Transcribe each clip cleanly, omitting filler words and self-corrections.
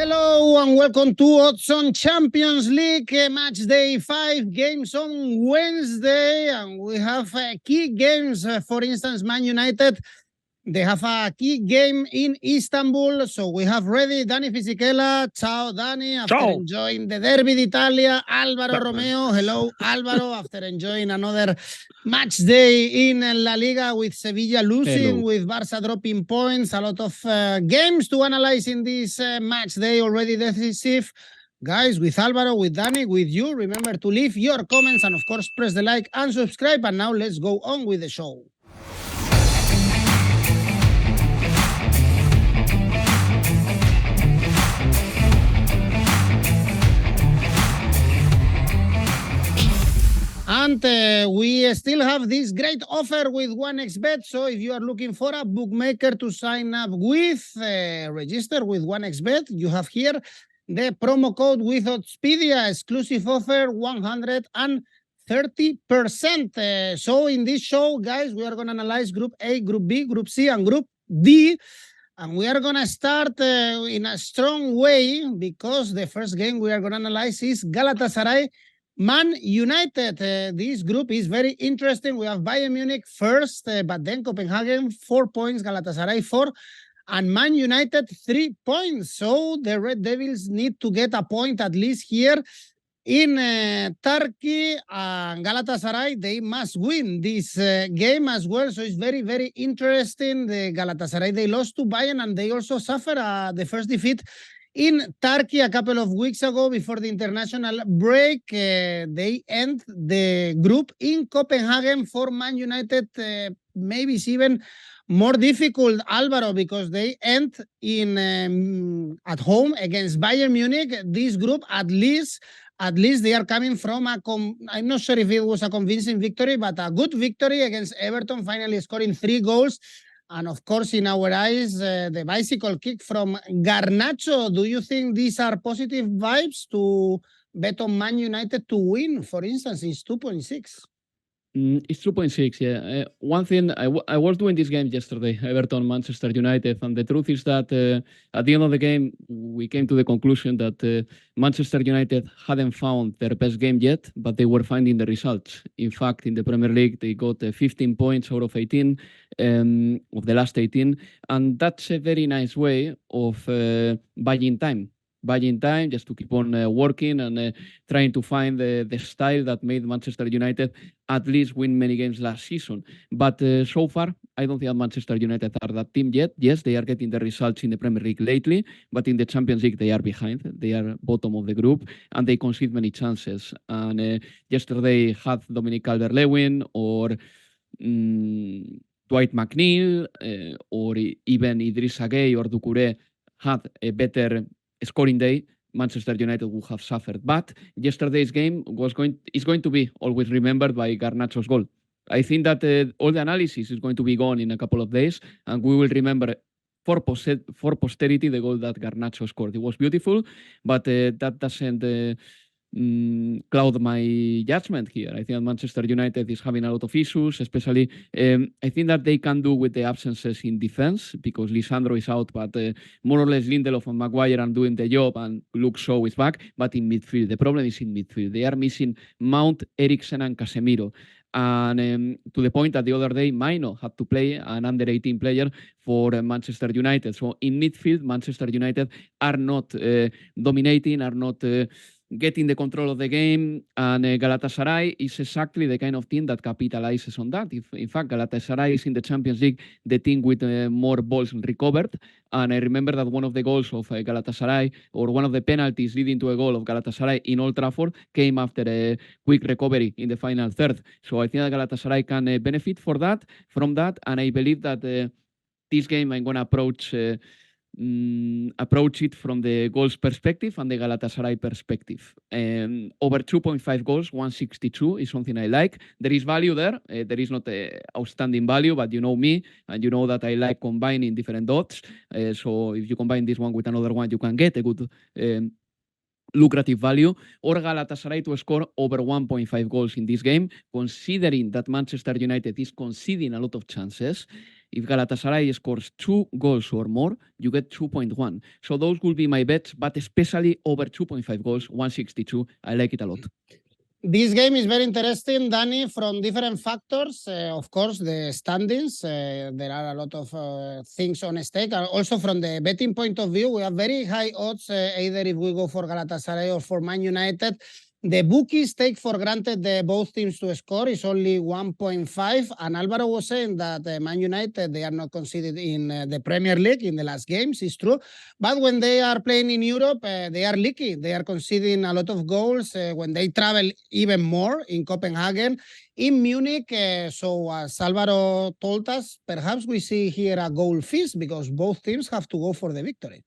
Hello and welcome to Odds on Champions League match day 5 games on Wednesday, and we have key games. For instance, Man United, they have a key game in Istanbul, so we have ready Dani Fisichella. Ciao, Dani. After enjoying the Derby d'Italia, Alvaro Romeo. Hello, Alvaro. After enjoying another match day in La Liga with Sevilla losing, with Barça dropping points. A lot of games to analyze in this match day already decisive. Guys, with Alvaro, with Dani, with you, remember to leave your comments and of course press the like and subscribe. And now let's go on with the show. And we still have this great offer with 1xBet. So if you are looking for a bookmaker to sign up with, register with 1xBet, you have here the promo code with Oddspedia, exclusive offer 130%. So in this show, guys, we are going to analyze Group A, Group B, Group C, and Group D. And we are going to start in a strong way because the first game we are going to analyze is Galatasaray Man United. This group is very interesting. We have Bayern Munich first, but then Copenhagen 4 points, Galatasaray 4, and Man United 3 points. So the Red Devils need to get a point at least here in Turkey. Galatasaray, they must win this game as well. So it's very, very interesting. The Galatasaray, they lost to Bayern and they also suffered the first defeat in Turkey a couple of weeks ago before the international break. They end the group in Copenhagen. For Man United, maybe it's even more difficult, Alvaro, because they end in at home against Bayern Munich. This group, at least they are coming from I'm not sure if it was a convincing victory, but a good victory against Everton, finally scoring 3 goals. And of course, in our eyes, the bicycle kick from Garnacho. Do you think these are positive vibes to bet on Man United to win? For instance, it's 2.6. It's 2.6, yeah. One thing, I was doing this game yesterday, Everton, Manchester United, and the truth is that at the end of the game, we came to the conclusion that Manchester United hadn't found their best game yet, but they were finding the results. In fact, in the Premier League, they got 15 points out of 18, of the last 18, and that's a very nice way of buying time just to keep on working and trying to find the style that made Manchester United at least win many games last season. But so far, I don't think that Manchester United are that team yet. Yes, they are getting the results in the Premier League lately, but in the Champions League, they are behind. They are bottom of the group, and they concede many chances. And yesterday had Dominic Calvert-Lewin or Dwight McNeil or even Idrissa Gueye or Doucouré had a better scoring day, Manchester United would have suffered. But yesterday's game is going to be always remembered by Garnacho's goal. I think that all the analysis is going to be gone in a couple of days, and we will remember for posterity the goal that Garnacho scored. It was beautiful, but that doesn't cloud my judgment here. I think that Manchester United is having a lot of issues, especially I think that they can do with the absences in defense because Lisandro is out, but more or less Lindelof and Maguire are doing the job and Luke Shaw is back. But in midfield, the problem is in midfield. They are missing Mount, Eriksen and Casemiro. And to the point that the other day, Maino had to play an under-18 player for Manchester United. So in midfield, Manchester United are not dominating, are not getting the control of the game, and Galatasaray is exactly the kind of team that capitalizes on that. In fact, Galatasaray is in the Champions League the team with more balls recovered, and I remember that one of the goals of Galatasaray, or one of the penalties leading to a goal of Galatasaray in Old Trafford, came after a quick recovery in the final third. So I think that Galatasaray can benefit from that, and I believe that this game I'm going to approach it from the goals perspective and the Galatasaray perspective. Over 2.5 goals, 162 is something I like. There is value there. There is not outstanding value, but you know me, and you know that I like combining different odds. So if you combine this one with another one, you can get a good lucrative value. Or Galatasaray to score over 1.5 goals in this game, considering that Manchester United is conceding a lot of chances. If Galatasaray scores 2 goals or more, you get 2.1. So those will be my bets, but especially over 2.5 goals, 162. I like it a lot. This game is very interesting, Dani, from different factors. Of course, the standings. There are a lot of things on stake. And also from the betting point of view, we have very high odds, either if we go for Galatasaray or for Man United. The bookies take for granted both teams to score is only 1.5. And Alvaro was saying that Man United, they are not considered in the Premier League in the last games. It's true. But when they are playing in Europe, they are leaky. They are conceding a lot of goals when they travel even more in Copenhagen, in Munich. So as Alvaro told us, perhaps we see here a goal feast because both teams have to go for the victory.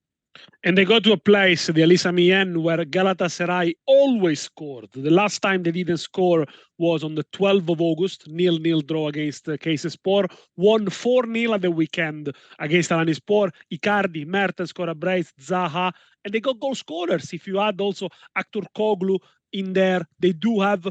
And they go to a place, the Elisa Mien, where Galatasaray always scored. The last time they didn't score was on the 12th of August, 0-0 draw against Kayserispor, won 4-0 at the weekend against Alanyaspor. Icardi, Mertens, Brace, Zaha, and they got goal scorers. If you add also Aktur Koglu in there, they do have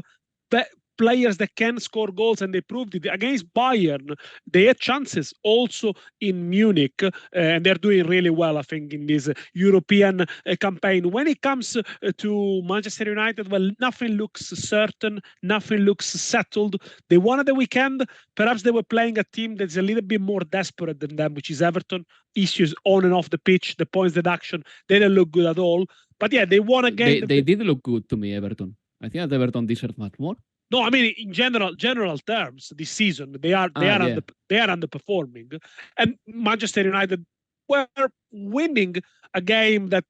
players that can score goals, and they proved it against Bayern. They had chances also in Munich, and they're doing really well, I think, in this European campaign. When it comes to Manchester United, well, nothing looks certain, nothing looks settled. They won at the weekend. Perhaps they were playing a team that's a little bit more desperate than them, which is Everton. Issues on and off the pitch, the points deduction, they don't look good at all. But yeah, they won a game. They did look good to me, Everton. I think that Everton deserved much more. No, I mean in general terms, this season they are underperforming, and Manchester United were winning a game that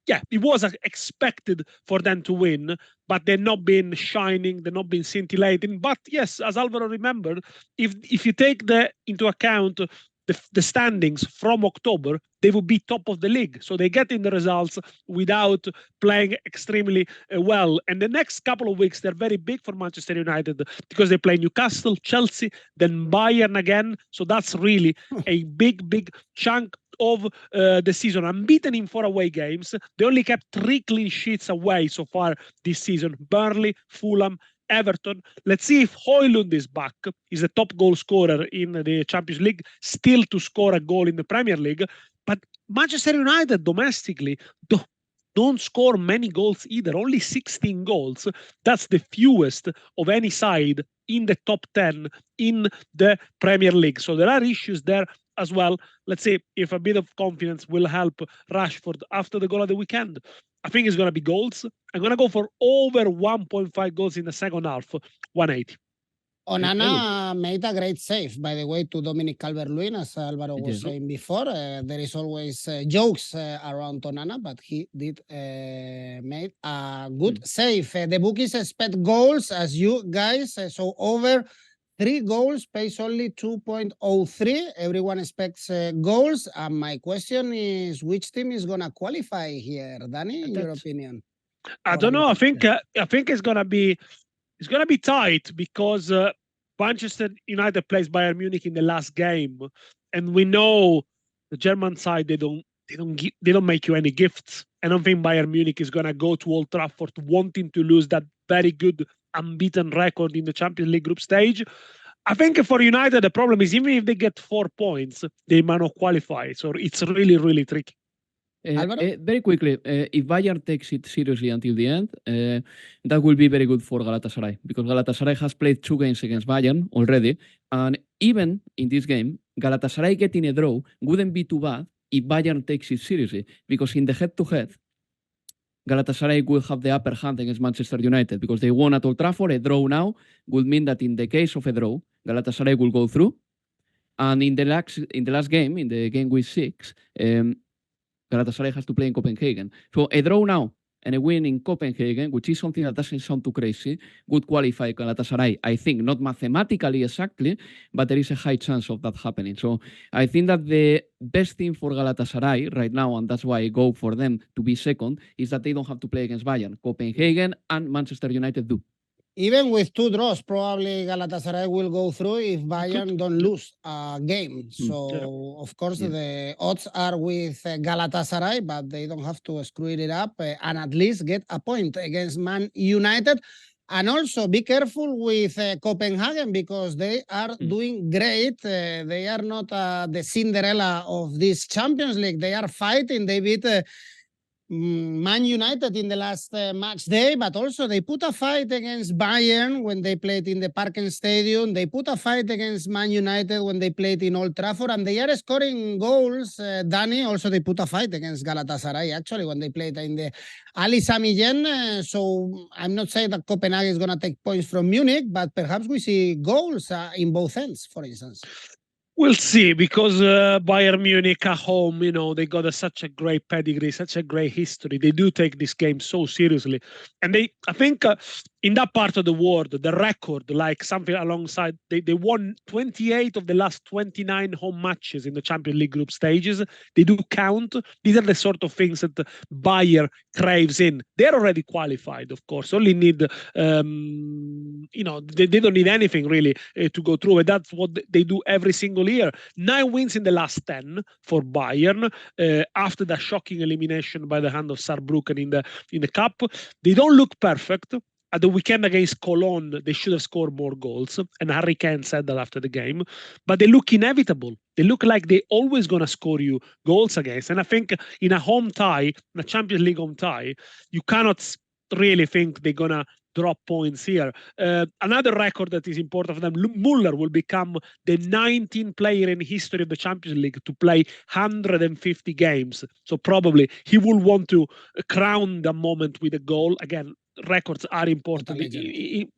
it was expected for them to win, but they're not been shining, they're not been scintillating. But yes, as Alvaro remembered, if you take into account the standings from October, they will be top of the league. So they're getting the results without playing extremely well. And the next couple of weeks, they're very big for Manchester United because they play Newcastle, Chelsea, then Bayern again. So that's really a big chunk of the season. Unbeaten in 4 away games. They only kept 3 clean sheets away so far this season. Burnley, Fulham, Everton. Let's see if Højlund is back. He's the top goal scorer in the Champions League, still to score a goal in the Premier League. But Manchester United domestically don't score many goals either, only 16 goals. That's the fewest of any side in the top 10 in the Premier League. So there are issues there as well. Let's see if a bit of confidence will help Rashford after the goal of the weekend. I think it's going to be goals. I'm going to go for over 1.5 goals in the second half, 180. Onana made a great save, by the way, to Dominic Calvert-Lewin, as Alvaro was saying before. There is always jokes around Onana, but he did make a good save. The bookies expect goals, as you guys, so over 3 goals pays only 2.03. Everyone expects goals. And my question is, which team is going to qualify here, Dani, in your opinion? I don't know. I think it's going to be tight because Manchester United plays Bayern Munich in the last game, and we know the German side they don't make you any gifts. I don't think Bayern Munich is going to go to Old Trafford wanting to lose that very good unbeaten record in the Champions League group stage. I think for United the problem is even if they get 4 points, they might not qualify. So it's really tricky. Very quickly, if Bayern takes it seriously until the end, that will be very good for Galatasaray, because Galatasaray has played 2 games against Bayern already, and even in this game, Galatasaray getting a draw wouldn't be too bad if Bayern takes it seriously, because in the head-to-head, Galatasaray will have the upper hand against Manchester United, because they won at Old Trafford. A draw now would mean that in the case of a draw, Galatasaray will go through, and in the last game, in the game week 6, Galatasaray has to play in Copenhagen. So a draw now and a win in Copenhagen, which is something that doesn't sound too crazy, would qualify Galatasaray. I think not mathematically exactly, but there is a high chance of that happening. So I think that the best thing for Galatasaray right now, and that's why I go for them to be second, is that they don't have to play against Bayern. Copenhagen and Manchester United do. Even with 2 draws, probably Galatasaray will go through if Bayern don't lose a game. So, of course, the odds are with Galatasaray, but they don't have to screw it up and at least get a point against Man United. And also be careful with Copenhagen because they are doing great. They are not the Cinderella of this Champions League. They are fighting. They beat Man United in the last match day, but also they put a fight against Bayern when they played in the Parken Stadium. They put a fight against Man United when they played in Old Trafford, and they are scoring goals. Dani, also they put a fight against Galatasaray, actually, when they played in the Ali Sami Yen. So I'm not saying that Copenhagen is going to take points from Munich, but perhaps we see goals in both ends, for instance. We'll see, because Bayern Munich at home, they got such a great pedigree, such a great history. They do take this game so seriously. And I think in that part of the world, the record, like something alongside, they won 28 of the last 29 home matches in the Champions League group stages. They do count. These are the sort of things that Bayern craves in. They're already qualified, of course. Only need, they don't need anything really to go through. And that's what they do every single year. 9 wins in the last 10 for Bayern after the shocking elimination by the hand of Saarbrücken in the cup. They don't look perfect. At the weekend against Cologne, they should have scored more goals. And Harry Kane said that after the game. But they look inevitable. They look like they're always going to score you goals against. And I think in a home tie, in a Champions League home tie, you cannot really think they're going to drop points here. Another record that is important for them, Muller will become the 19th player in history of the Champions League to play 150 games. So probably he will want to crown the moment with a goal. Again, records are important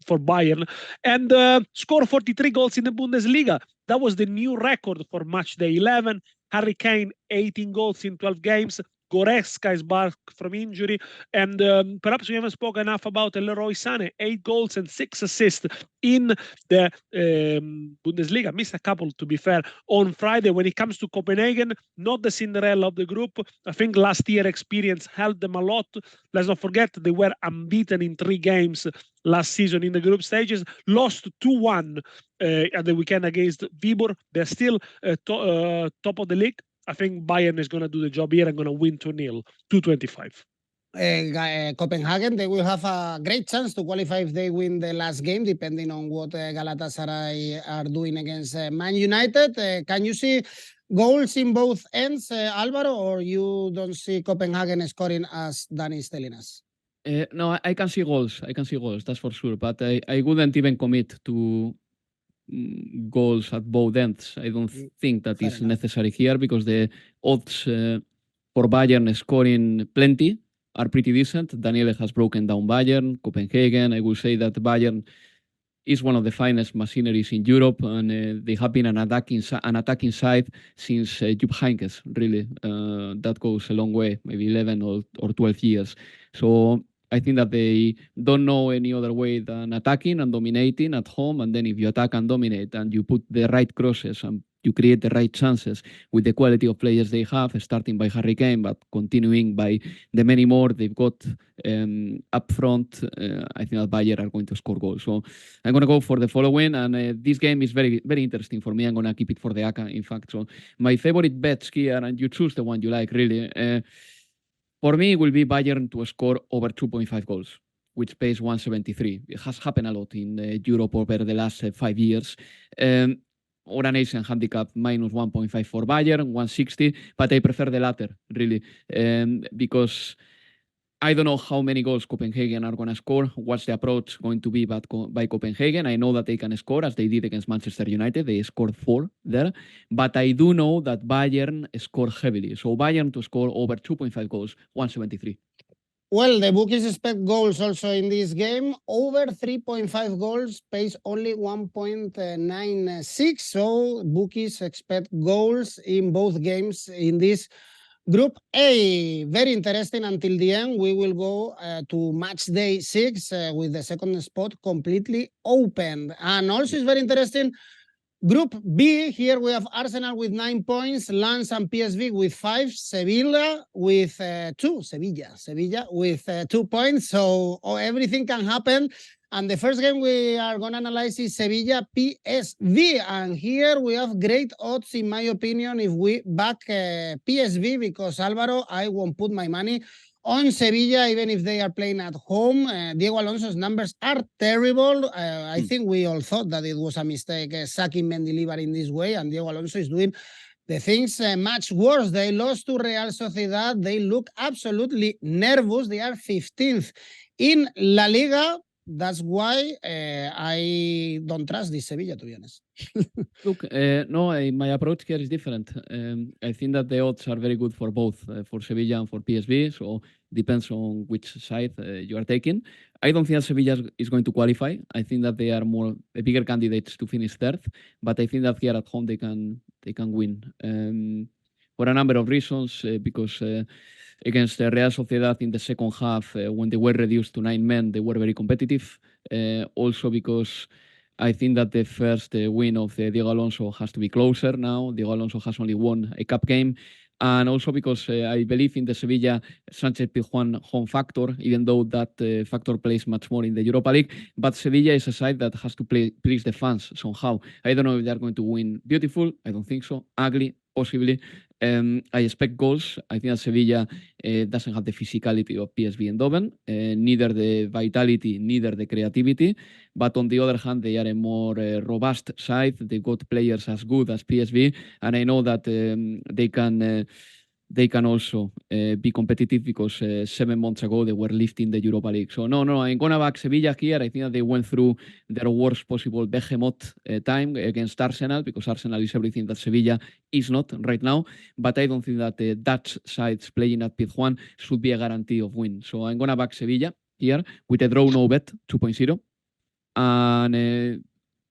for Bayern. And score 43 goals in the Bundesliga. That was the new record for Matchday 11. Harry Kane, 18 goals in 12 games. Goretzka is back from injury. And perhaps we haven't spoken enough about Leroy Sané, 8 goals and 6 assists in the Bundesliga. Missed a couple, to be fair, on Friday. When it comes to Copenhagen, not the Cinderella of the group. I think last year experience helped them a lot. Let's not forget they were unbeaten in 3 games last season in the group stages. Lost 2-1 at the weekend against Viborg. They're still top of the league. I think Bayern is going to do the job here and going to win 2-0, 2-25. Copenhagen, they will have a great chance to qualify if they win the last game, depending on what Galatasaray are doing against Man United. Can you see goals in both ends, Alvaro, or you don't see Copenhagen scoring as Dani is telling us? No, I can see goals. That's for sure. But I wouldn't even commit to goals at both ends. I don't think that is necessary here because the odds for Bayern scoring plenty are pretty decent. Daniele has broken down Bayern, Copenhagen. I will say that Bayern is one of the finest machineries in Europe, and they have been an attacking side since Jupp Heynckes, really. That goes a long way, maybe 11 or 12 years. So I think that they don't know any other way than attacking and dominating at home. And then if you attack and dominate and you put the right crosses and you create the right chances with the quality of players they have, starting by Harry Kane, but continuing by the many more they've got up front, I think that Bayern are going to score goals. So I'm going to go for the following. And this game is very, very interesting for me. I'm going to keep it for the ACCA, in fact. So my favorite bets here, and you choose the one you like, really. For me, it will be Bayern to score over 2.5 goals, which pays 173. It has happened a lot in Europe over the last 5 years. Or an Asian handicap, minus 1.5 for Bayern, 160. But I prefer the latter, really, because I don't know how many goals Copenhagen are going to score. What's the approach going to be by Copenhagen? I know that they can score, as they did against Manchester United. They scored 4 there. But I do know that Bayern scored heavily. So Bayern to score over 2.5 goals, 173. Well, the bookies expect goals also in this game. Over 3.5 goals pays only 1.96. So bookies expect goals in both games in this Group A. Very interesting until the end. We will go to match day 6 with the second spot completely open. And also it's very interesting. Group B, here we have Arsenal with 9 points, Lens and PSV with 5, Sevilla with 2, Sevilla with 2 points. So everything can happen. And the first game we are going to analyze is Sevilla PSV. And here we have great odds, in my opinion, if we back PSV, because Alvaro, I won't put my money on Sevilla, even if they are playing at home. Diego Alonso's numbers are terrible. I think we all thought that it was a mistake sacking Mendilibar in this way, and Diego Alonso is doing the things much worse. They lost to Real Sociedad. They look absolutely nervous. They are 15th in La Liga. That's why I don't trust this Sevilla, to be honest. Look, my approach here is different. I think that the odds are very good for both, for Sevilla and for PSV, so depends on which side you are taking. I don't think that Sevilla is going to qualify. I think that they are more the bigger candidates to finish third, but I think that here at home they can win for a number of reasons. Because against Real Sociedad in the second half, when they were reduced to 9 men, they were very competitive. Also because I think that the first win of Diego Alonso has to be closer now. Diego Alonso has only won a cup game. And also because I believe in the Sevilla Sánchez-Pizjuán home factor, even though that factor plays much more in the Europa League. But Sevilla is a side that has to please the fans somehow. I don't know if they're going to win beautiful. I don't think so. Ugly, possibly. I expect goals. I think that Sevilla doesn't have the physicality of PSV and Eindhoven, neither the vitality, neither the creativity. But on the other hand, they are a more robust side. They've got players as good as PSV, and I know that they can also be competitive because 7 months ago they were lifting the Europa League. So no, I'm going to back Sevilla here. I think that they went through their worst possible behemoth time against Arsenal, because Arsenal is everything that Sevilla is not right now. But I don't think that the Dutch sides playing at Pizjuán should be a guarantee of win. So I'm going to back Sevilla here with a draw no bet 2.0. And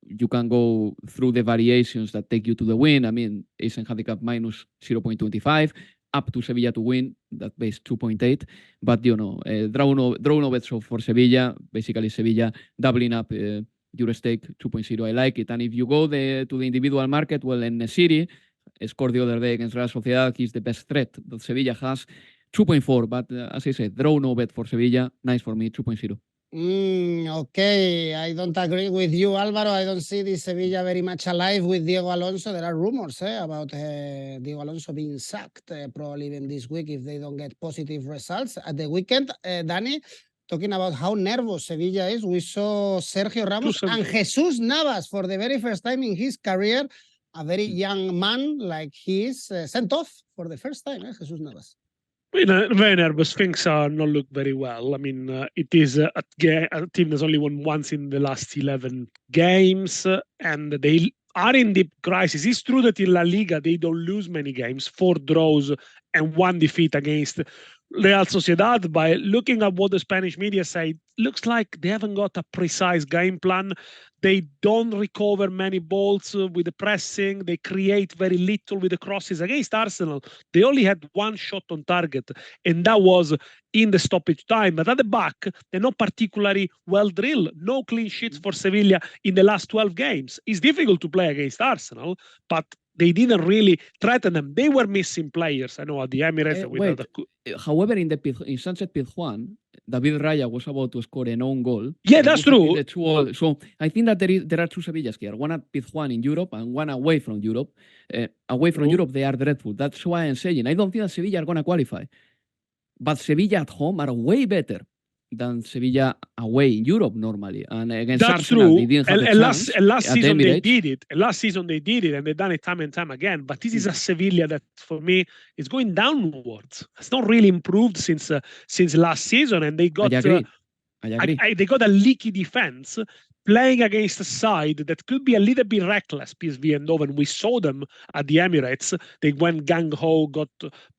you can go through the variations that take you to the win. I mean, Asian handicap minus 0.25, up to Sevilla to win, that base 2.8. But, draw no bet so for Sevilla, basically Sevilla doubling up your stake 2.0. I like it. And if you go to the individual market, well, in City scored the other day against Real Sociedad, he's the best threat that Sevilla has, 2.4. But as I said, draw no bet for Sevilla, nice for me, 2.0. Okay, I don't agree with you, Alvaro. I don't see this Sevilla very much alive with Diego Alonso. There are rumors about Diego Alonso being sacked probably even this week if they don't get positive results. At the weekend, Dani, talking about how nervous Sevilla is, we saw Sergio Ramos and Jesus Navas for the very first time in his career, a very young man like he is, sent off for the first time, Jesus Navas. Very nervous. Things are not look very well. I mean, it is a team that's only won once in the last 11 games, and they are in deep crisis. It's true that in La Liga they don't lose many games, 4 draws and 1 defeat against Real Sociedad. By looking at what the Spanish media say, looks like they haven't got a precise game plan. They don't recover many balls with the pressing. They create very little with the crosses. Against Arsenal, they only had 1 shot on target, and that was in the stoppage time. But at the back, they're not particularly well drilled. No clean sheets for Sevilla in the last 12 games. It's difficult to play against Arsenal, but they didn't really threaten them. They were missing players. I know at the Emirates. However, in Sánchez-Pizjuán, David Raya was about to score an own goal. Yeah, that's true. So I think that there are 2 Sevillas here, one at Pizjuán in Europe and one away from Europe. Away from Europe, they are dreadful. That's why I'm saying I don't think that Sevilla are going to qualify. But Sevilla at home are way better than Sevilla away in Europe normally. And against that's Arsenal, true. They didn't have and last season Emirates. they did it. And last season they did it, and they've done it time and time again. But this is a Sevilla that, for me, is going downwards. It's not really improved since last season, and they got. I agree. They got a leaky defense. Playing against a side that could be a little bit reckless, PSV and Eindhoven. We saw them at the Emirates. They went gung-ho, got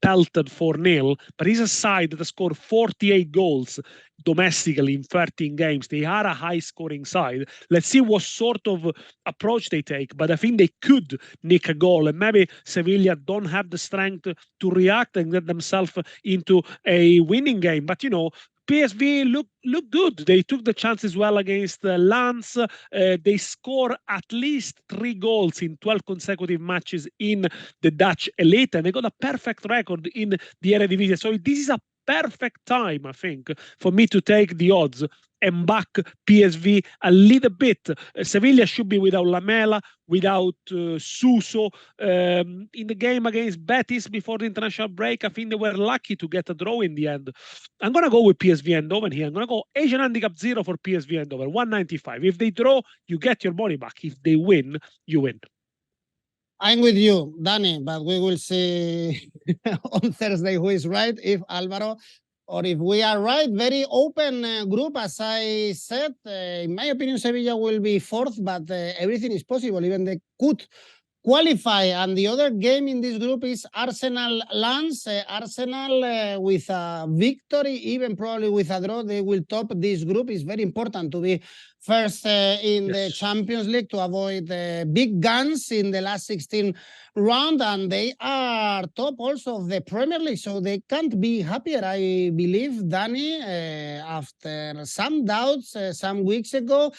pelted 4-0. But it's a side that has scored 48 goals domestically in 13 games. They are a high-scoring side. Let's see what sort of approach they take. But I think they could nick a goal. And maybe Sevilla don't have the strength to react and get themselves into a winning game. But, PSV look good. They took the chances well against Lens. They score at least 3 goals in 12 consecutive matches in the Dutch elite, and they got a perfect record in the Eredivisie. So this is a perfect time, I think, for me to take the odds and back PSV a little bit. Sevilla should be without Lamela, without Suso. In the game against Betis before the international break, I think they were lucky to get a draw in the end. I'm going to go with PSV Eindhoven here. I'm going to go Asian handicap 0 for PSV Eindhoven, 195. If they draw, you get your money back. If they win, you win. I'm with you, Dani, but we will see on Thursday who is right, if Alvaro or if we are right. Very open group, as I said. In my opinion, Sevilla will be fourth, but everything is possible. Even they could qualify. And the other game in this group is Arsenal-Lens. Arsenal with a victory, even probably with a draw, they will top this group. It's very important to be first in the Champions League to avoid big guns in the last 16 round. And they are top also of the Premier League, so they can't be happier, I believe, Dani, after some doubts some weeks ago.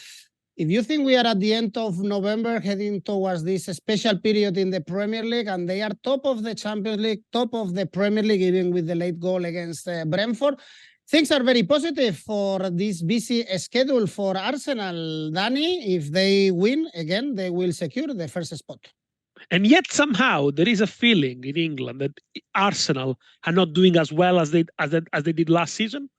If you think we are at the end of November heading towards this special period in the Premier League, and they are top of the Champions League, top of the Premier League, even with the late goal against Brentford, things are very positive for this busy schedule for Arsenal. Dani, if they win, again, they will secure the first spot. And yet somehow there is a feeling in England that Arsenal are not doing as well as they did last season.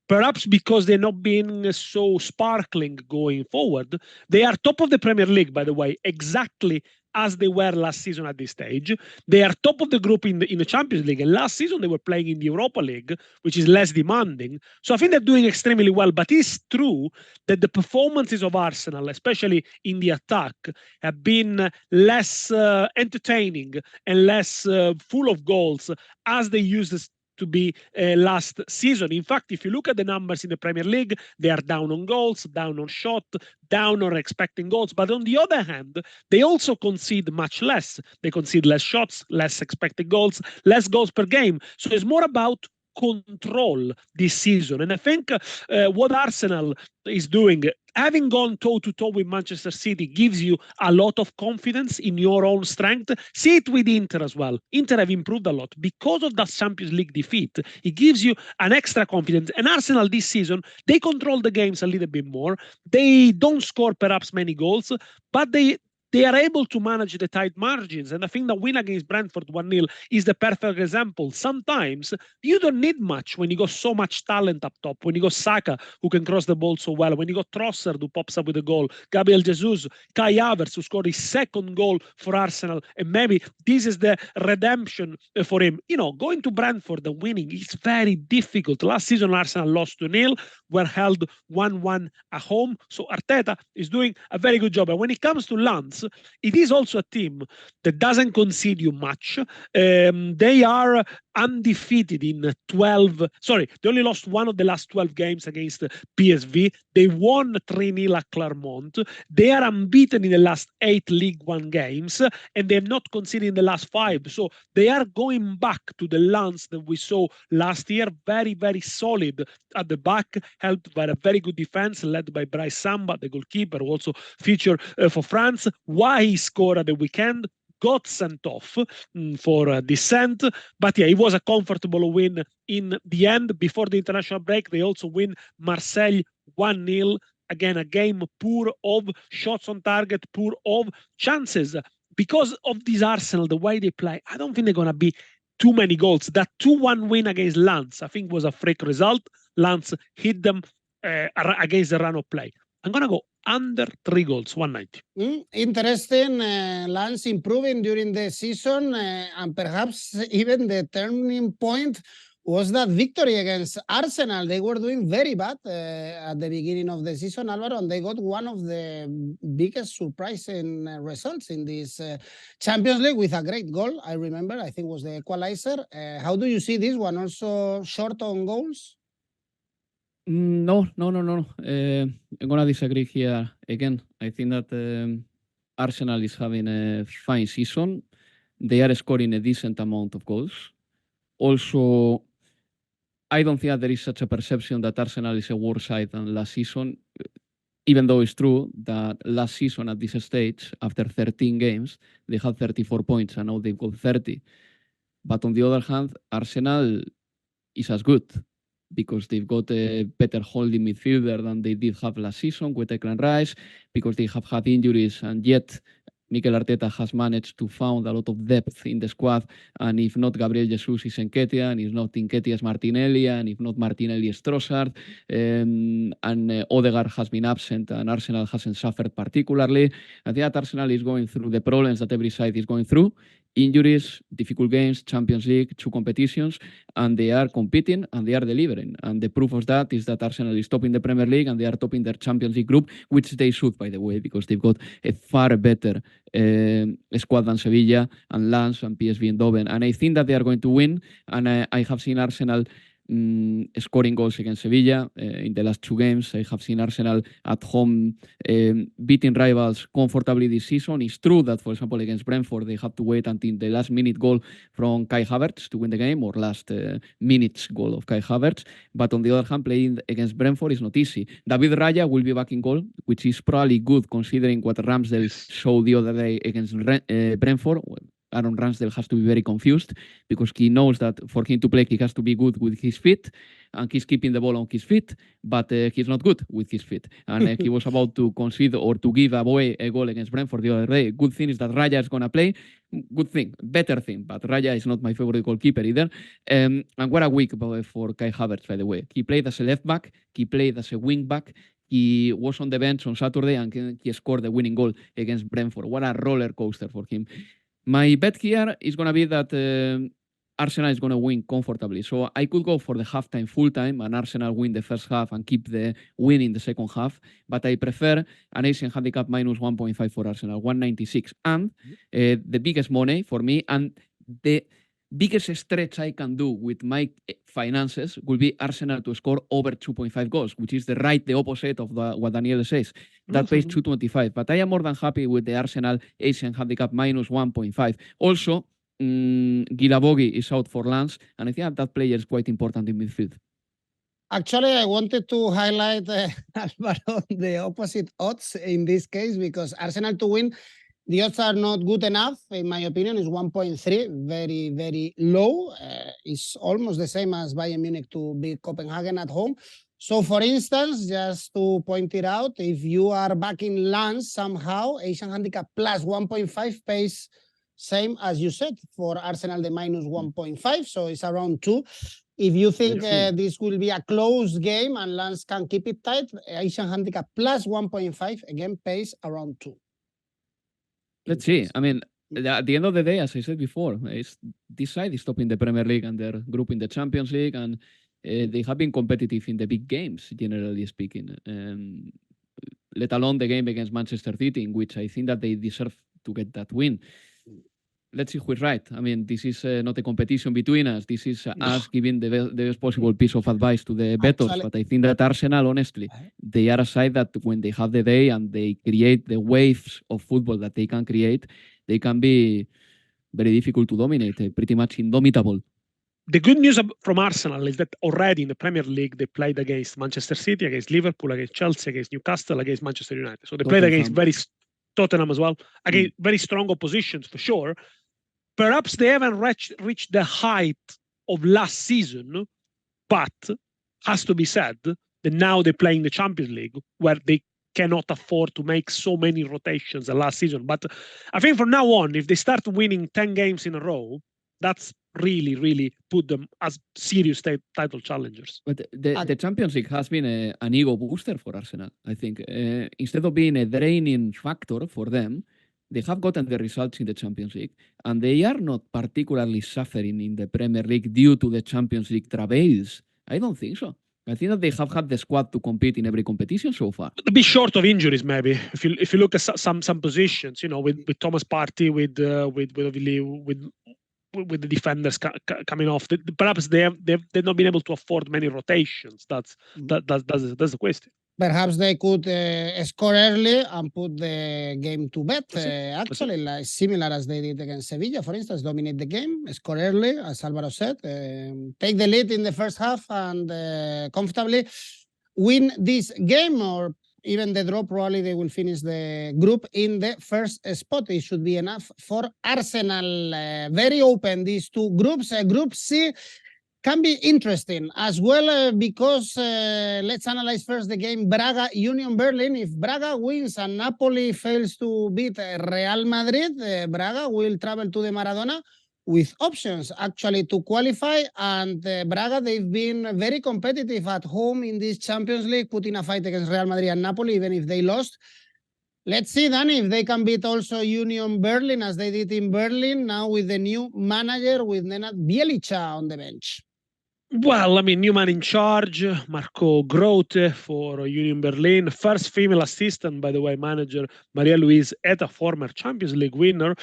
Perhaps because they're not being so sparkling going forward. They are top of the Premier League, by the way, exactly as they were last season at this stage. They are top of the group in the Champions League. And last season, they were playing in the Europa League, which is less demanding. So I think they're doing extremely well. But it's true that the performances of Arsenal, especially in the attack, have been less entertaining and less full of goals as they used to be last season. In fact, if you look at the numbers in the Premier League, they are down on goals, down on shot, down on expecting goals. But on the other hand, they also concede much less. They concede less shots, less expected goals, less goals per game. So it's more about control this season. And I think what Arsenal is doing, having gone toe-to-toe with Manchester City, gives you a lot of confidence in your own strength. See it with Inter as well. Inter have improved a lot because of that Champions League defeat. It gives you an extra confidence. And Arsenal this season, they control the games a little bit more. They don't score perhaps many goals, but they are able to manage the tight margins. And I think the win against Brentford 1-0 is the perfect example. Sometimes you don't need much when you got so much talent up top, when you got Saka, who can cross the ball so well, when you got Trossard, who pops up with a goal, Gabriel Jesus, Kai Havertz, who scored his second goal for Arsenal, and maybe this is the redemption for him. You know, going to Brentford and winning is very difficult. Last season, Arsenal lost 2-0, were held 1-1 at home. So Arteta is doing a very good job. And when it comes to Lens, it is also a team that doesn't concede you much. They are undefeated in 12. Sorry, they only lost one of the last 12 games against PSV. They won 3-0 at Clermont. They are unbeaten in the last 8 League One games, and they have not conceded in the last 5. So they are going back to the Lens that we saw last year. Very, very solid at the back, helped by a very good defense led by Bryce Samba, the goalkeeper, who also featured for France. Why he scored at the weekend, got sent off for dissent. But yeah, it was a comfortable win in the end. Before the international break, they also win Marseille 1-0. Again, a game poor of shots on target, poor of chances. Because of this Arsenal, the way they play, I don't think they're going to be too many goals. That 2-1 win against Lens, I think, was a freak result. Lens hit them against the run of play. I'm going to go under 3 goals, 190. Interesting. Lens improving during the season, and perhaps even the turning point was that victory against Arsenal. They were doing very bad at the beginning of the season, Alvaro, and they got one of the biggest surprising results in this Champions League with a great goal. I remember, I think it was the equalizer. How do you see this one? Also short on goals? No. I'm going to disagree here again. I think that Arsenal is having a fine season. They are scoring a decent amount of goals. Also, I don't think that there is such a perception that Arsenal is a worse side than last season, even though it's true that last season at this stage, after 13 games, they had 34 points and now they've got 30. But on the other hand, Arsenal, is as good because they've got a better holding midfielder than they did have last season with Declan Rice, because they have had injuries, and yet Mikel Arteta has managed to find a lot of depth in the squad, and if not Gabriel Jesus is Nketiah, and if not Nketiah is Martinelli, and if not Martinelli is Trossard, and Odegaard has been absent, and Arsenal hasn't suffered particularly. I think that Arsenal is going through the problems that every side is going through. Injuries, difficult games, Champions League, 2 competitions, and they are competing and they are delivering. And the proof of that is that Arsenal is top in the Premier League and they are top in their Champions League group, which they should, by the way, because they've got a far better squad than Sevilla and Lens and PSV Eindhoven. And I think that they are going to win. And I have seen Arsenal scoring goals against Sevilla in the last 2 games. I have seen Arsenal at home beating rivals comfortably this season. It's true that, for example, against Brentford, they had to wait until the last minute goal from Kai Havertz to win the game, or last minutes goal of Kai Havertz. But on the other hand, playing against Brentford is not easy. David Raya will be back in goal, which is probably good considering what Ramsdale showed the other day against Brentford. Aaron Ramsdale has to be very confused because he knows that for him to play, he has to be good with his feet, and he's keeping the ball on his feet, but he's not good with his feet. And he was about to concede or to give away a goal against Brentford the other day. Good thing is that Raya is going to play. Good thing, better thing, but Raya is not my favorite goalkeeper either. And what a week for Kai Havertz, by the way. He played as a left back, he played as a wing back, he was on the bench on Saturday, and he scored the winning goal against Brentford. What a roller coaster for him. My bet here is going to be that Arsenal is going to win comfortably. So I could go for the halftime, full time, and Arsenal win the first half and keep the win in the second half. But I prefer an Asian handicap minus 1.5 for Arsenal, 196. And the biggest money for me, and the biggest stretch I can do with my finances will be Arsenal to score over 2.5 goals, which is the opposite of what Daniele says. That pays 225. But I am more than happy with the Arsenal Asian handicap minus 1.5. Also, Guilabogi is out for Lens, and I think that player is quite important in midfield. Actually, I wanted to highlight Alvaro, the opposite odds in this case, because Arsenal to win, the odds are not good enough, in my opinion. Is 1.3, very, very low. It's almost the same as Bayern Munich to beat Copenhagen at home. So, for instance, just to point it out, if you are backing Lens somehow, Asian handicap plus 1.5 pays same as you said for Arsenal, the minus 1.5. So it's around 2. If you think this will be a close game and Lens can keep it tight, Asian handicap plus 1.5 again pays around 2. Let's see. I mean, at the end of the day, as I said before, this side is top in the Premier League and their group in the Champions League, and they have been competitive in the big games, generally speaking, let alone the game against Manchester City, in which I think that they deserve to get that win. Let's see who is right. I mean, this is not a competition between us. This is us giving the best possible piece of advice to the bettors. But I think that Arsenal, honestly, they are a side that when they have the day and they create the waves of football that they can create, they can be very difficult to dominate, pretty much indomitable. The good news from Arsenal is that already in the Premier League, they played against Manchester City, against Liverpool, against Chelsea, against Newcastle, against Manchester United. So they played against Tottenham as well, against very strong oppositions for sure. Perhaps they haven't reached the height of last season, but has to be said that now they're playing the Champions League where they cannot afford to make so many rotations as last season. But I think from now on, if they start winning 10 games in a row, that's really, really put them as serious title challengers. But the Champions League has been an ego booster for Arsenal, I think. Instead of being a draining factor for them, they have gotten the results in the Champions League, and they are not particularly suffering in the Premier League due to the Champions League travails. I don't think so. I think that they have had the squad to compete in every competition so far. A bit short of injuries, maybe. If you look at some positions, you know, with Thomas Partey, with the defenders coming off, perhaps they've not been able to afford many rotations. That's the question. Perhaps they could score early and put the game to bed. Actually, like similar as they did against Sevilla, for instance, dominate the game, score early, as Alvaro said, take the lead in the first half and comfortably win this game, or even the draw. Probably they will finish the group in the first spot. It should be enough for Arsenal. Very open, these two groups. Group C, can be interesting as well because let's analyze first the game Braga Union Berlin. If Braga wins and Napoli fails to beat Real Madrid, Braga will travel to the Maradona with options actually to qualify, and Braga, they've been very competitive at home in this Champions League, putting a fight against Real Madrid and Napoli even if they lost. Let's see, Dani, if they can beat also Union Berlin as they did in Berlin, now with the new manager, with Nenad Bielica on the bench. Well, I mean, new man in charge, Marco Grote for Union Berlin. First female assistant, by the way, manager Maria Louise Eta, former Champions League winner.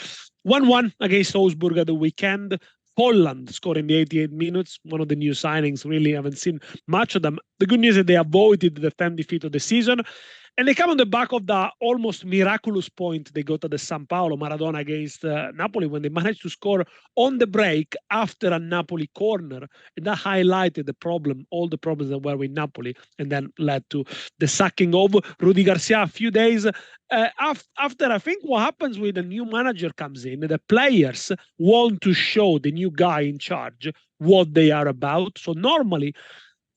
1-1 against Salzburg at the weekend. Holland scored in the 88 minutes. One of the new signings. Really haven't seen much of them. The good news is they avoided the 10th defeat of the season. And they come on the back of the almost miraculous point they got at the San Paolo Maradona against Napoli when they managed to score on the break after a Napoli corner. And that highlighted the problem, all the problems that were with Napoli, and then led to the sacking of Rudi Garcia a few days after. I think what happens when the new manager comes in, the players want to show the new guy in charge what they are about. So normally,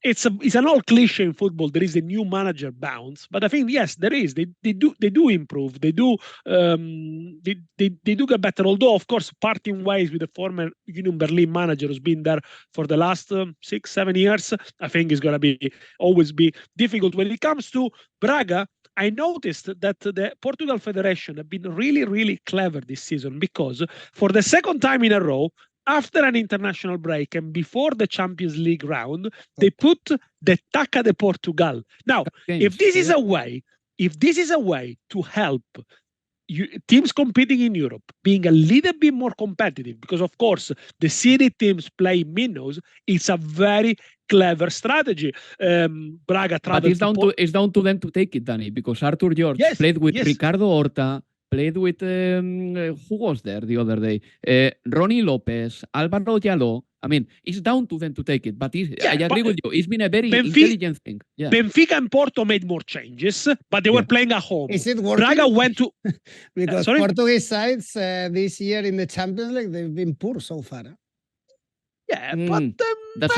it's an old cliche in football. There is a new manager bounce, but I think yes, there is. They do improve. They do get better. Although of course, parting ways with the former Union Berlin manager who's been there for the last 6-7 years, I think is going to always be difficult. When it comes to Braga, I noticed that the Portugal Federation have been really, really clever this season because for the second time in a row, after an international break and before the Champions League round, they put the Taca de Portugal. Now, if this is a way to help teams competing in Europe being a little bit more competitive, because of course the city teams play minnows, it's a very clever strategy. Braga, but it's down to them to take it, Dani, because Arthur George played with Ricardo Horta, played with who was there the other day? Ronnie Lopez, Alvaro Jaló. I mean, it's down to them to take it. But I agree with you. It's been a very intelligent thing. Yeah. Benfica and Porto made more changes, but they were playing at home. Is it working? Braga went to because Portuguese sides this year in the Champions League, they've been poor so far. Yeah, but that's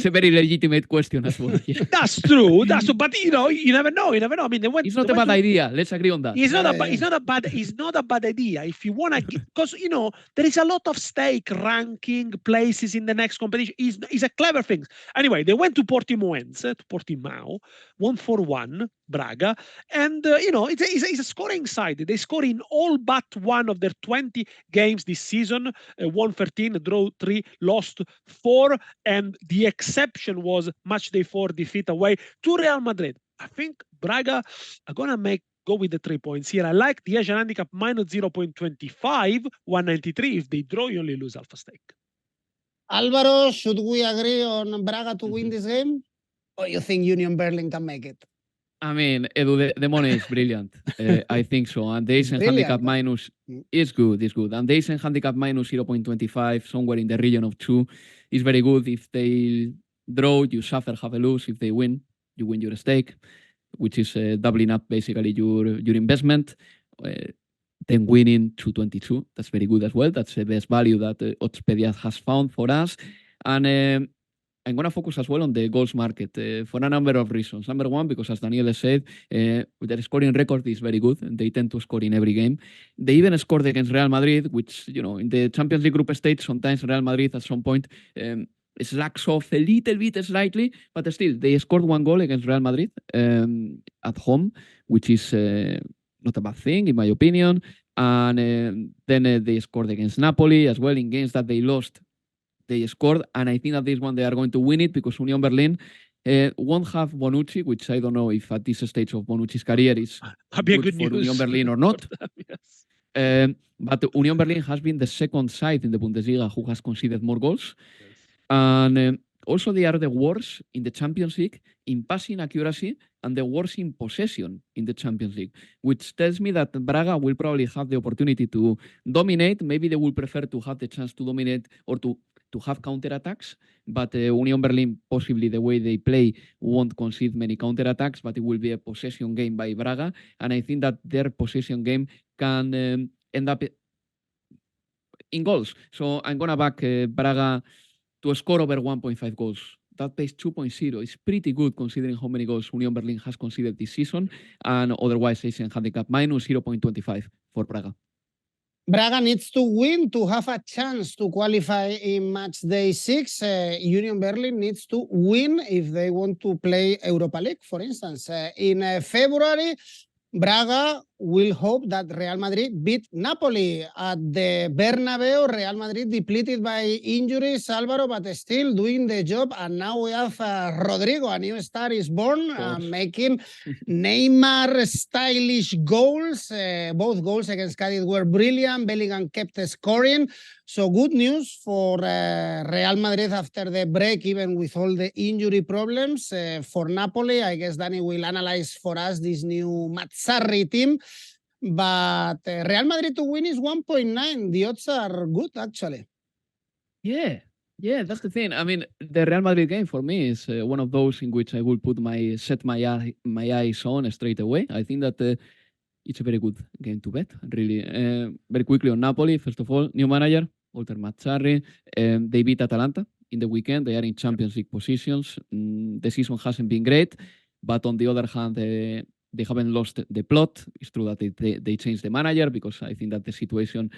a very legitimate question as well. Yeah. That's true. That's true. But you never know. I mean, it's not a bad idea. Let's agree on that. It's not a bad idea if you want to, because there is a lot of stake ranking places in the next competition. It's a clever thing. Anyway, they went to Portimao, 1-1, Braga, and it's a scoring side. They score in all but one of their 20 games this season. Won 13, draw 3, lost 4, and the exception was Matchday 4 defeat away to Real Madrid. I think Braga are gonna go with the 3 points here. I like the Asian handicap minus 0.25, 193. If they draw, you only lose alpha stake. Alvaro, should we agree on Braga to win this game, or you think Union Berlin can make it? I mean, Edu, the money is brilliant. I think so. And the Asian handicap minus is good. It's good. And the Asian handicap minus 0.25, somewhere in the region of 2, is very good. If they draw, you suffer, have a lose. If they win, you win your stake, which is doubling up basically your investment. Then winning 222. That's very good as well. That's the best value that Oddspedia has found for us. And I'm going to focus as well on the goals market for a number of reasons. Number one, because as Daniele said, their scoring record is very good and they tend to score in every game. They even scored against Real Madrid, which, in the Champions League group stage, sometimes Real Madrid at some point slacks off a little bit slightly, but still, they scored 1 goal against Real Madrid at home, which is not a bad thing, in my opinion. And then they scored against Napoli as well in games that they lost. They scored, and I think that this one they are going to win it because Union Berlin won't have Bonucci, which I don't know if at this stage of Bonucci's career is good for Union Berlin or not. Yes. But Union Berlin has been the second side in the Bundesliga who has conceded more goals. Yes. And also they are the worst in the Champions League in passing accuracy and the worst in possession in the Champions League, which tells me that Braga will probably have the opportunity to dominate. Maybe they will prefer to have the chance to dominate or to have counterattacks, but Union Berlin, possibly the way they play, won't concede many counterattacks, but it will be a possession game by Braga, and I think that their possession game can end up in goals. So I'm going to back Braga to score over 1.5 goals. That pays 2.0. It's pretty good considering how many goals Union Berlin has conceded this season, and otherwise Asian handicap minus 0.25 for Braga. Braga needs to win to have a chance to qualify in match day 6. Union Berlin needs to win if they want to play Europa League, for instance. In February, Braga will hope that Real Madrid beat Napoli at the Bernabeu. Real Madrid depleted by injuries, Alvaro, but still doing the job. And now we have Rodrigo, a new star is born, making Neymar stylish goals. Both goals against Cádiz were brilliant. Bellingham kept scoring. So good news for Real Madrid after the break, even with all the injury problems. For Napoli, I guess Dani will analyze for us this new Mazzarri team. But Real Madrid to win is 1.9. The odds are good, actually. Yeah, that's the thing. I mean, the Real Madrid game for me is one of those in which I will put my eyes on straight away. I think that it's a very good game to bet, really. Very quickly on Napoli, first of all, new manager, Walter Mazzarri. They beat Atalanta in the weekend. They are in Champions League positions. The season hasn't been great, but on the other hand, they haven't lost the plot. It's true that they changed the manager because I think that the situation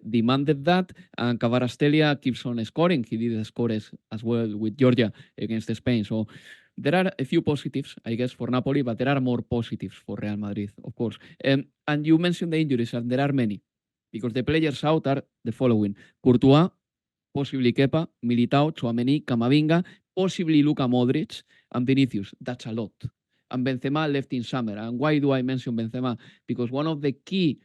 demanded that. And Kvaratskhelia keeps on scoring. He did score as well with Georgia against Spain. So there are a few positives, I guess, for Napoli, but there are more positives for Real Madrid, of course. And you mentioned the injuries, and there are many, because the players out are the following: Courtois, possibly Kepa, Militao, Tchouaméni, Camavinga, possibly Luka Modric, and Vinicius. That's a lot. And Benzema left in summer. And why do I mention Benzema? Because one of the key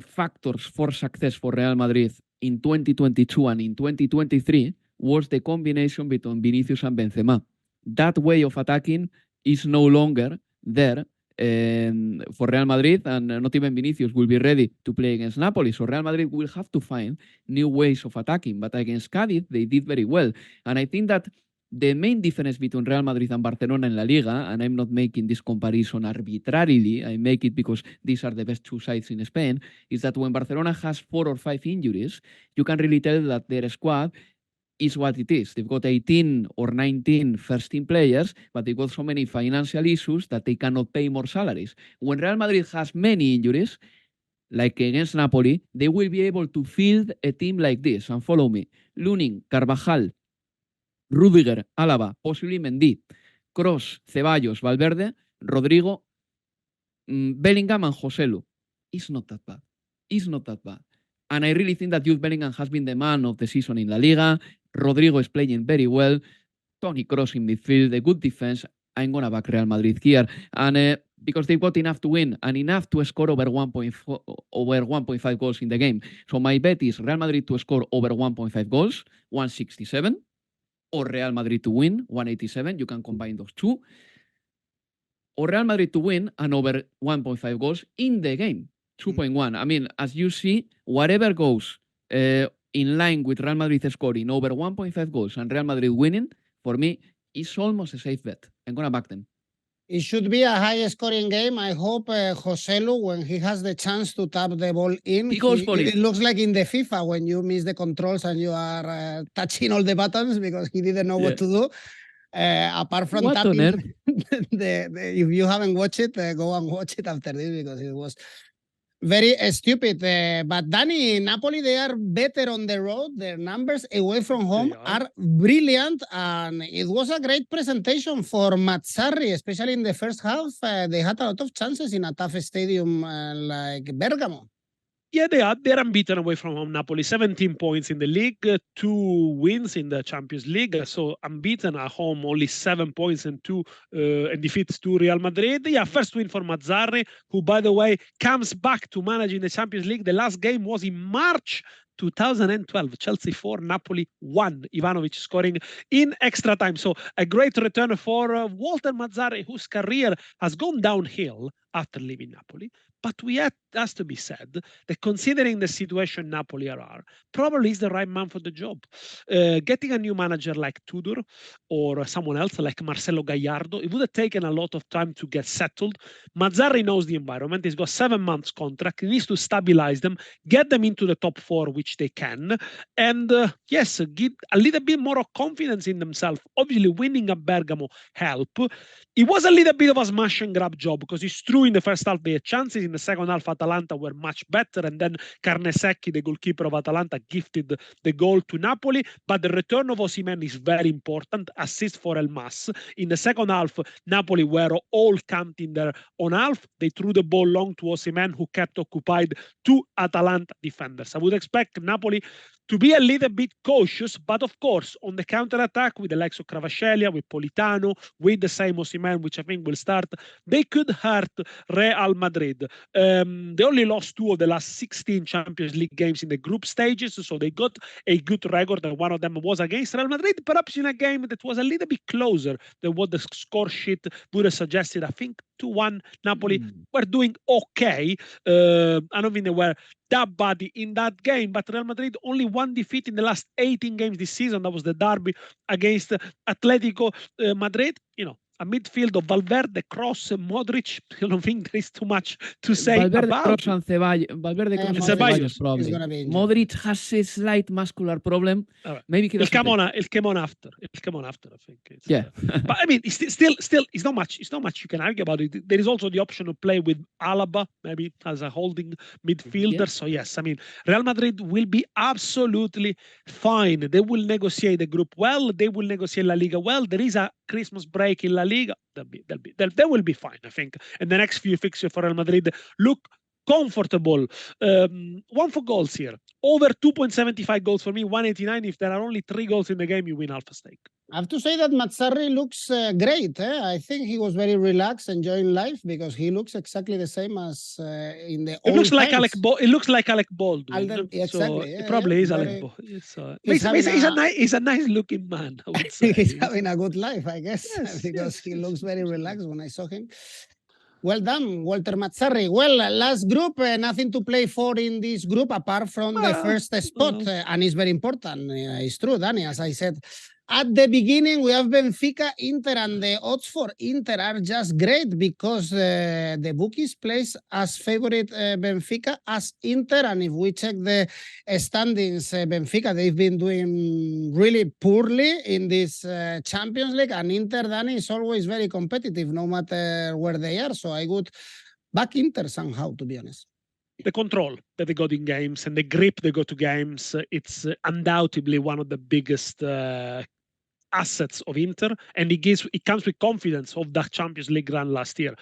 factors for success for Real Madrid in 2022 and in 2023 was the combination between Vinicius and Benzema. That way of attacking is no longer there for Real Madrid, and not even Vinicius will be ready to play against Napoli. So Real Madrid will have to find new ways of attacking. But against Cádiz, they did very well. And I think that the main difference between Real Madrid and Barcelona in La Liga, and I'm not making this comparison arbitrarily, I make it because these are the best two sides in Spain, is that when Barcelona has 4 or 5 injuries, you can really tell that their squad is what it is. They've got 18 or 19 first-team players, but they've got so many financial issues that they cannot pay more salaries. When Real Madrid has many injuries, like against Napoli, they will be able to field a team like this. And follow me. Lunin, Carvajal, Rüdiger, Álava, possibly Mendy, Kroos, Ceballos, Valverde, Rodrigo, Bellingham and Joselu. It's not that bad. It's not that bad. And I really think that Jude Bellingham has been the man of the season in La Liga. Rodrigo is playing very well. Toni Kroos in midfield, a good defense. I'm going to back Real Madrid here. And because they've got enough to win and enough to score over 1.5 goals in the game. So my bet is Real Madrid to score over 1.5 goals, 167. Or Real Madrid to win, 187. You can combine those two. Or Real Madrid to win and over 1.5 goals in the game, 2.1. I mean, as you see, whatever goes in line with Real Madrid scoring over 1.5 goals and Real Madrid winning, for me, is almost a safe bet. I'm going to back them. It should be a high-scoring game. I hope Joselu, when he has the chance to tap the ball in, it looks like in the FIFA when you miss the controls and you are touching all the buttons because he didn't know what to do. Apart from tapping, if you haven't watched it, go and watch it after this because it was very stupid. But Dani, Napoli, they are better on the road. Their numbers away from home are brilliant. And it was a great presentation for Mazzarri, especially in the first half. They had a lot of chances in a tough stadium like Bergamo. Yeah, they're unbeaten away from home, Napoli. 17 points in the league, 2 wins in the Champions League. So unbeaten at home, only 7 points and 2 defeats to Real Madrid. Yeah, first win for Mazzarri, who, by the way, comes back to manage in the Champions League. The last game was in March 2012. Chelsea 4, Napoli 1. Ivanovic scoring in extra time. So a great return for Walter Mazzarri, whose career has gone downhill after leaving Napoli. But has to be said that considering the situation Napoli are, probably is the right man for the job. Getting a new manager like Tudor or someone else like Marcelo Gallardo, it would have taken a lot of time to get settled. Mazzarri knows the environment. He's got 7 months contract. He needs to stabilize them, get them into the top 4, which they can. And yes, give a little bit more of confidence in themselves. Obviously, winning at Bergamo help. It was a little bit of a smash and grab job because it's true in the first half they had chances. In the second half, Atalanta were much better. And then Carnesecchi, the goalkeeper of Atalanta, gifted the goal to Napoli. But the return of Osimhen is very important. Assist for El Mas. In the second half, Napoli were all camped in their own half. They threw the ball long to Osimhen, who kept occupied 2 Atalanta defenders. I would expect Napoli to be a little bit cautious, but of course, on the counter-attack with the likes of Kvaratskhelia, with Politano, with the same Osimhen, which I think will start, they could hurt Real Madrid. They only lost 2 of the last 16 Champions League games in the group stages, so they got a good record, and one of them was against Real Madrid, perhaps in a game that was a little bit closer than what the score sheet would have suggested. I think 2-1 Napoli were doing okay. I don't think they were that bad in that game, but Real Madrid only 1 defeat in the last 18 games this season. That was the derby against Atletico Madrid. You know, a midfield of Valverde, Kroos, and Modric. I don't think there is too much to say Valverde, about. Kroos and Ceballos probably. Modric has a slight muscular problem. Right. Maybe he it came on after. I think. Yeah. But I mean, it's still, it's not much. It's not much you can argue about it. There is also the option to play with Alaba, maybe as a holding midfielder. Yeah. So yes, I mean, Real Madrid will be absolutely fine. They will negotiate the group well. They will negotiate La Liga well. There is a Christmas break in La Liga. They will be fine, I think. And the next few fixtures for Real Madrid look comfortable. 1 for goals here. Over 2.75 goals for me, 189. If there are only 3 goals in the game, you win alpha stake. I have to say that Mazzarri looks great. I think he was very relaxed, enjoying life, because he looks exactly the same as in the old times. It looks like Alec Baldwin. Exactly. So yeah, it probably is Alec Baldwin. He's a nice looking man, I would say. He's having a good life, I guess, because he looks very relaxed when I saw him. Well done, Walter Mazzarri. Well, last group, nothing to play for in this group apart from the first spot, and it's very important. It's true, Dani, as I said. At the beginning, we have Benfica, Inter, and the odds for Inter are just great because the bookies place as favorite Benfica as Inter. And if we check the standings, Benfica, they've been doing really poorly in this Champions League. And Inter, Dani, is always very competitive, no matter where they are. So I would back Inter somehow, to be honest. The control that they got in games and the grip they got to games, it's undoubtedly one of the biggest assets of Inter, and it comes with confidence of that Champions League run last year.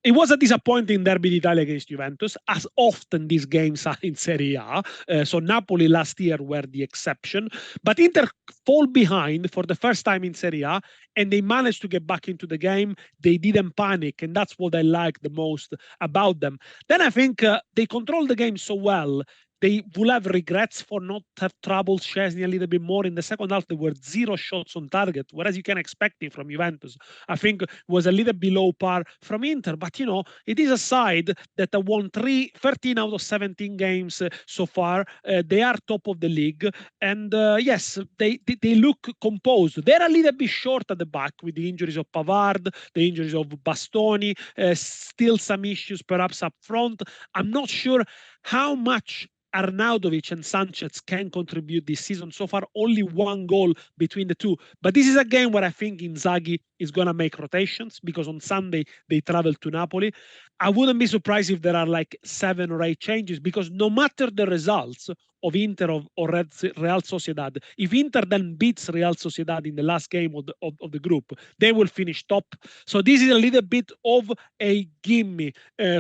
It was a disappointing Derby d'Italia against Juventus, as often these games are in Serie A. So Napoli last year were the exception. But Inter fall behind for the first time in Serie A, and they managed to get back into the game. They didn't panic, and that's what I like the most about them. Then I think they control the game so well. They will have regrets for not have troubled Szczesny a little bit more. In the second half, there were 0 shots on target, whereas you can expect it from Juventus. I think it was a little below par from Inter, but you know, it is a side that won 13 out of 17 games so far. They are top of the league, and yes, they look composed. They're a little bit short at the back with the injuries of Pavard, the injuries of Bastoni, still some issues perhaps up front. I'm not sure how much Arnautovic and Sanchez can contribute this season. So far, only 1 goal between the two. But this is a game where I think Inzaghi is going to make rotations, because on Sunday they travel to Napoli. I wouldn't be surprised if there are like 7 or 8 changes, because no matter the results of Inter or Real Sociedad, if Inter then beats Real Sociedad in the last game of the group, they will finish top. So this is a little bit of a gimme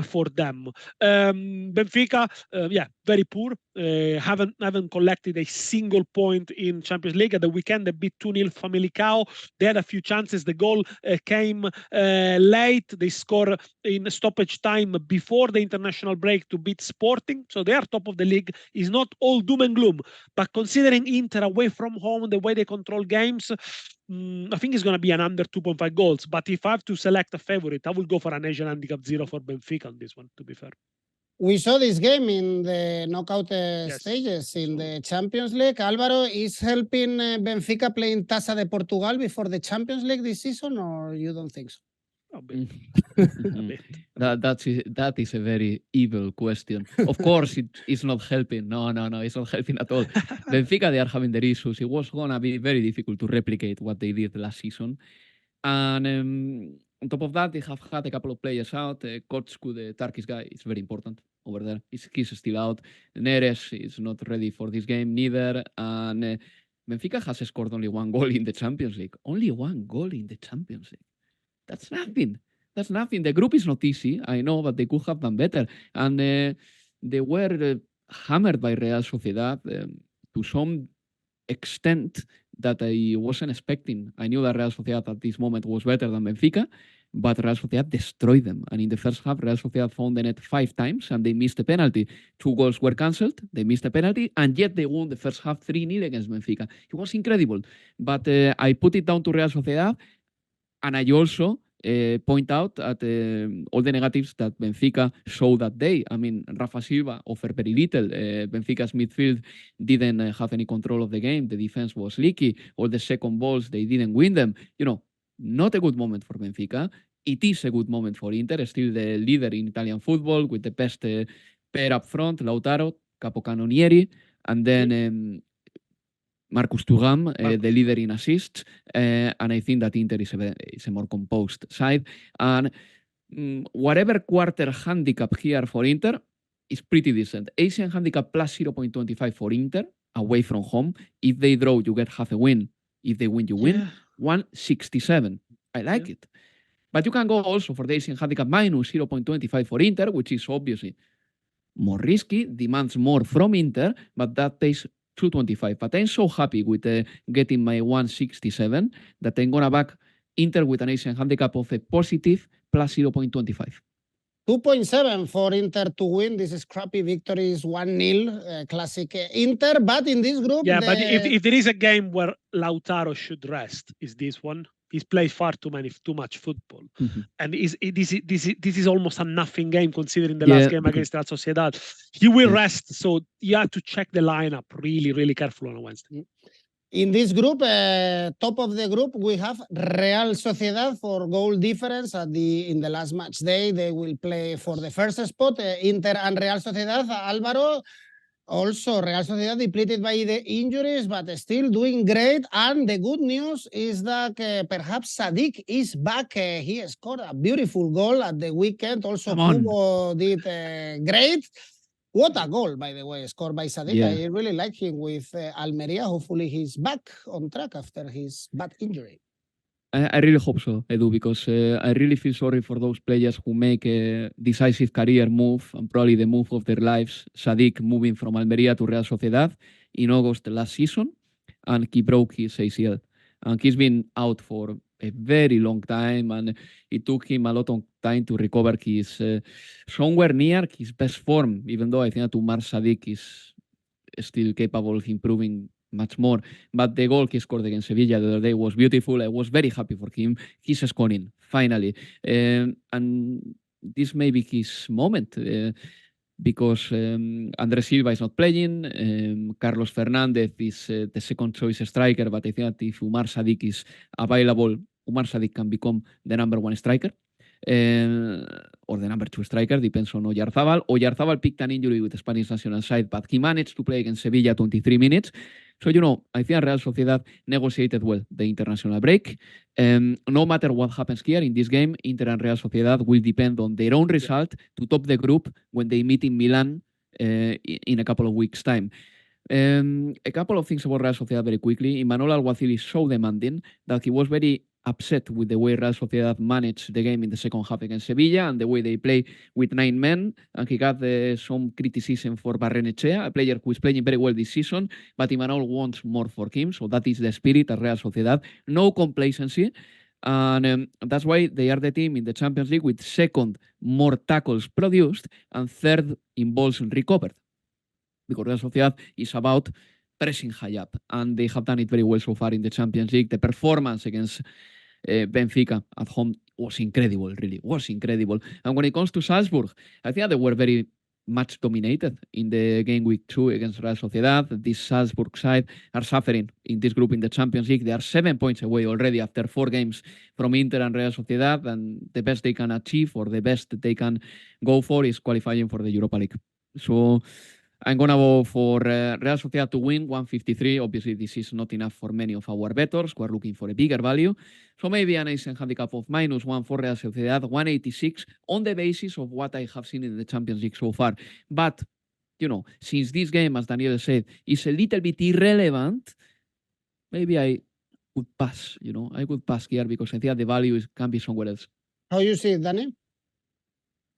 for them. Benfica, very poor. Haven't collected a single point in Champions League. At the weekend, they beat 2-0 Famalicão. They had a few chances. The goal came late. They score in stoppage time before the international break to beat Sporting. So they are top of the league. It's not all doom and gloom. But considering Inter away from home, the way they control games, I think it's going to be an under 2.5 goals. But if I have to select a favorite, I will go for an Asian handicap 0 for Benfica on this one, to be fair. We saw this game in the knockout stages in the Champions League. Alvaro, is helping Benfica playing Taça de Portugal before the Champions League this season, or you don't think so? A bit. That is a very evil question. Of course, it's not helping. No, it's not helping at all. Benfica, they are having their issues. It was going to be very difficult to replicate what they did last season. And on top of that, they have had a couple of players out. Kotsku, the Turkish guy, is very important over there. He's still out. Neres is not ready for this game neither. And Benfica has scored only 1 goal in the Champions League. Only 1 goal in the Champions League. That's nothing. That's nothing. The group is not easy, I know, but they could have done better. And they were hammered by Real Sociedad to some extent that I wasn't expecting. I knew that Real Sociedad at this moment was better than Benfica, but Real Sociedad destroyed them. And in the first half, Real Sociedad found the net 5 times and they missed a penalty. 2 goals were cancelled, they missed a penalty, and yet they won the first half 3-0 against Benfica. It was incredible. But I put it down to Real Sociedad, and I also point out at all the negatives that Benfica showed that day. I mean, Rafa Silva offered very little. Benfica's midfield didn't have any control of the game. The defense was leaky. All the second balls, they didn't win them. You know, not a good moment for Benfica. It is a good moment for Inter, still the leader in Italian football with the best pair up front, Lautaro, Capocannonieri, and then Marcus Thuram, the leader in assists, and I think that Inter is a more composed side. And whatever quarter handicap here for Inter is pretty decent. Asian handicap plus 0.25 for Inter, away from home. If they draw, you get half a win. If they win, you win. 167. I like it. But you can go also for the Asian handicap minus 0.25 for Inter, which is obviously more risky, demands more from Inter, but that pays 225. But I'm so happy with getting my 167 that I'm going to back Inter with an Asian handicap of a positive plus 0.25. 2.7 for Inter to win. This is crappy victory is 1-0, classic Inter. But in this group... Yeah, but if there is a game where Lautaro should rest, is this one. He's played far too much football. And this is almost a nothing game considering the last game against Real Sociedad. He will rest, so you have to check the lineup really, really careful on a Wednesday. In this group, top of the group, we have Real Sociedad for goal difference. In the last match day, they will play for the first spot. Inter and Real Sociedad. Alvaro, also Real Sociedad depleted by the injuries, but still doing great. And the good news is that perhaps Sadik is back. He scored a beautiful goal at the weekend. Also, Kubo did great. What a goal, by the way, scored by Sadik. Yeah. I really like him with Almeria. Hopefully he's back on track after his bad injury. I really hope so, Edu, because I really feel sorry for those players who make a decisive career move, and probably the move of their lives. Sadik moving from Almeria to Real Sociedad in August last season, and he broke his ACL. And he's been out for a very long time, and it took him a lot of time to recover his somewhere near his best form, even though I think that Umar Sadik is still capable of improving much more. But the goal he scored against Sevilla the other day was beautiful. I was very happy for him. He's scoring, finally. And this may be his moment because Andres Silva is not playing. Carlos Fernandez is the second choice striker, but I think that if Umar Sadik is available, Umar Sadik can become the number 1 striker. Or the number 2 striker, depends on Oyarzabal. Oyarzabal picked an injury with the Spanish national side, but he managed to play against Sevilla 23 minutes. So, you know, I think Real Sociedad negotiated well the international break. No matter what happens here in this game, Inter and Real Sociedad will depend on their own result to top the group when they meet in Milan in a couple of weeks' time. A couple of things about Real Sociedad very quickly. Imanol Alguacil is so demanding that he was very upset with the way Real Sociedad managed the game in the second half against Sevilla and the way they play with 9 men. And he got some criticism for Barrenechea, a player who is playing very well this season, but Imanol wants more for him. So that is the spirit at Real Sociedad. No complacency. And that's why they are the team in the Champions League with 2nd more tackles produced and 3rd in balls recovered. Because Real Sociedad is about pressing high up, and they have done it very well so far in the Champions League. The performance against Benfica at home was incredible, really, was incredible. And when it comes to Salzburg, I think they were very much dominated in the game week 2 against Real Sociedad. This Salzburg side are suffering in this group in the Champions League. They are 7 points away already after 4 games from Inter and Real Sociedad, and the best they can achieve, or the best they can go for, is qualifying for the Europa League. So I'm going to go for Real Sociedad to win, 153. Obviously, this is not enough for many of our bettors who are looking for a bigger value. So maybe an ace and handicap of -1 for Real Sociedad, 186, on the basis of what I have seen in the Champions League so far. But, you know, since this game, as Daniele said, is a little bit irrelevant, maybe I would pass, you know. I would pass here because I think the value can be somewhere else. How you see it, Dani?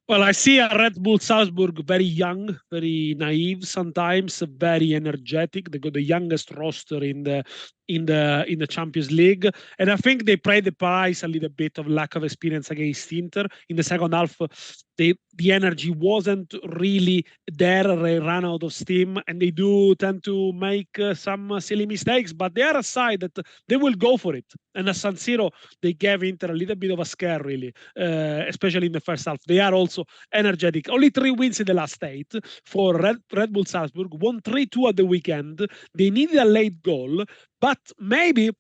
Well, I see a Red Bull Salzburg very young, very naive sometimes, very energetic. They got the youngest roster in the Champions League, and I think they paid the price a little bit of lack of experience against Inter. In the second half, the energy wasn't really there. They ran out of steam, and they do tend to make some silly mistakes. But they are a side that they will go for it. And at San Siro, they gave Inter a little bit of a scare, really, especially in the first half. They are also energetic. Only 3 wins in the last 8 for Red Bull Salzburg. Won 3-2 at the weekend. They needed a late goal, but maybe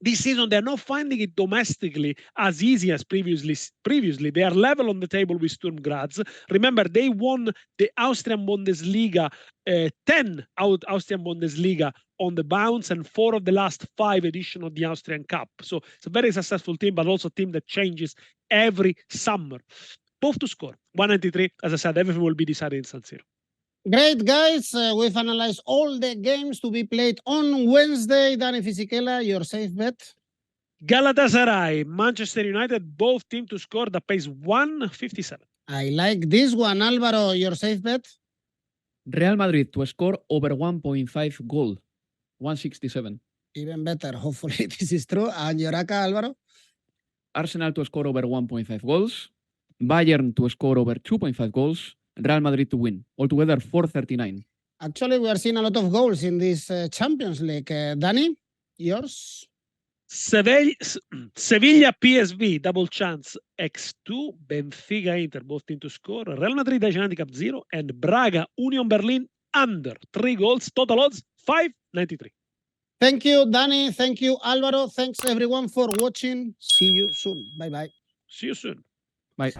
this season they're not finding it domestically as easy as previously. They are level on the table with Sturm Graz. Remember, they won the Austrian Bundesliga, 10 Austrian Bundesliga on the bounce, and 4 of the last 5 editions of the Austrian Cup. So it's a very successful team, but also a team that changes every summer. Both to score. 193, as I said, everything will be decided in San Siro. Great, guys. We've analyzed all the games to be played on Wednesday. Dani, Fisichella, your safe bet? Galatasaray, Manchester United, both teams to score, that pays 157. I like this one. Alvaro, your safe bet? Real Madrid to score over 1.5 goal, 167. Even better. Hopefully this is true. And your ACCA, Alvaro? Arsenal to score over 1.5 goals, Bayern to score over 2.5 goals, Real Madrid to win. Altogether 439. Actually, we are seeing a lot of goals in this Champions League. Dani, yours? Sevilla PSV, double chance X2, Benfica Inter, both teams to score, Real Madrid handicap 0, and Braga Union Berlin under 3 goals, total odds 593. Thank you, Dani. Thank you, Alvaro. Thanks everyone for watching. See you soon. Bye-bye. See you soon. Bye.